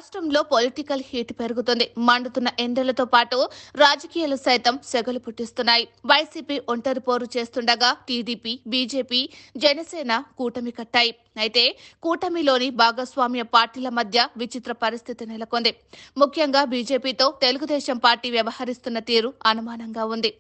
రాష్ట్రంలో political heat పెరుగుతుంది. మండుతున్న ఎండలతో పాటు రాజకీయాలు సైతం సెగలు పుట్టిస్తున్నాయి. వైసీపీ ఒంటరి పోరు చేస్తుండగా టీడీపీ, బీజేపీ, జనసేన కూటమి కట్టాయి. అయితే కూటమిలోని భాగస్వామ్య పార్టీల మధ్య విచిత్ర పరిస్థితి నెలకొంది. ముఖ్యంగా బీజేపీతో తెలుగుదేశం పార్టీ వ్యవహరిస్తున్న తీరు అనుమానంగా ఉంది.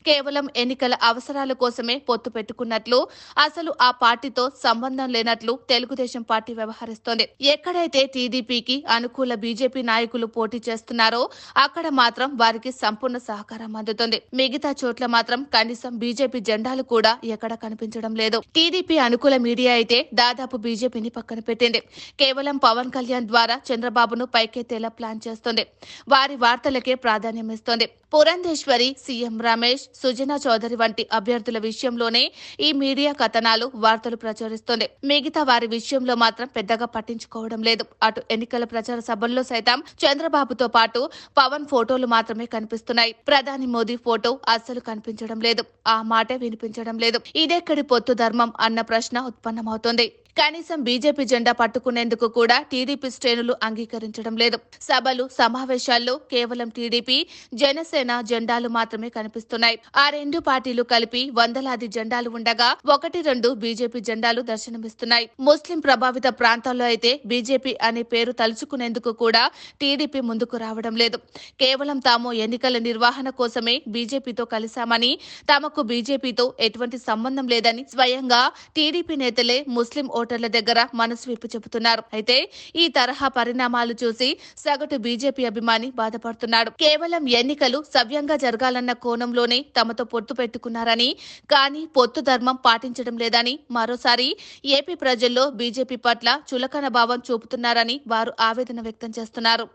కేవలం ఎన్నికల అవసరాల కోసమే పొత్తు పెట్టుకున్నట్లు, అసలు ఆ పార్టీతో సంబంధం లేనట్లు తెలుగుదేశం పార్టీ వ్యవహరిస్తోంది. ఎక్కడైతే టీడీపీకి అనుకూల బీజేపీ నాయకులు పోటీ చేస్తున్నారో అక్కడ మాత్రం వారికి సంపూర్ణ సహకారం అందుతుంది. మిగతా చోట్ల మాత్రం కనీసం బీజేపీ జెండాలు కూడా ఎక్కడా కనిపించడం లేదు. టీడీపీ అనుకూల మీడియా అయితే దాదాపు బీజేపీని పక్కన పెట్టింది. కేవలం పవన్ కళ్యాణ్ ద్వారా చంద్రబాబును పైకెత్తేలా ప్లాన్ చేస్తుంది. వారి వార్తలకే ప్రాధాన్యం ఇస్తోంది. పురంధేశ్వరి, సీఎం రమేష్, సుజనా చౌదరి వంటి అభ్యర్థుల విషయంలోనే ఈ మీడియా కథనాలు, వార్తలు ప్రచురిస్తోంది. మిగతా వారి విషయంలో మాత్రం పెద్దగా పట్టించుకోవడం లేదు. అటు ఎన్నికల ప్రచార సభల్లో సైతం చంద్రబాబుతో పాటు పవన్ ఫోటోలు మాత్రమే కనిపిస్తున్నాయి. ప్రధాని మోదీ ఫోటో అస్సలు కనిపించడం లేదు. ఆ మాటే వినిపించడం లేదు. ఇదెక్కడి పొత్తు ధర్మం అన్న ప్రశ్న ఉత్పన్నమవుతోంది. కనీసం బీజేపీ జెండా పట్టుకునేందుకు కూడా టీడీపీ శ్రేణులు అంగీకరించడం లేదు. సభలు, సమావేశాల్లో కేవలం టీడీపీ, జనసేన జెండాలు మాత్రమే కనిపిస్తున్నాయి. ఆ రెండు పార్టీలు కలిపి వందలాది జెండాలు ఉండగా 1-2 బీజేపీ జెండాలు దర్శనమిస్తున్నాయి. ముస్లిం ప్రభావిత ప్రాంతాల్లో అయితే బీజేపీ అనే పేరు తలుచుకునేందుకు కూడా టీడీపీ ముందుకు రావడం లేదు. కేవలం తాము ఎన్నికల నిర్వహణ కోసమే బీజేపీతో కలిశామని, తమకు బీజేపీతో ఎటువంటి సంబంధం లేదని స్వయంగా టీడీపీ నేతలే ముస్లిం ఓటర్ల దగ్గర మనసు విప్పి చెబుతున్నారు. అయితే ఈ తరహా పరిణామాలు చూసి సగటు బీజేపీ అభిమాని బాధపడుతున్నాడు. కేవలం ఎన్నికలు సవ్యంగా జరగాలన్న కోణంలోనే తమతో పొత్తు పెట్టుకున్నారని, కానీ పొత్తు ధర్మం పాటించడం లేదని, మరోసారి ఏపీ ప్రజల్లో బీజేపీ పట్ల చులకన భావం చూపుతున్నారని వారు ఆవేదన వ్యక్తం చేస్తున్నారు.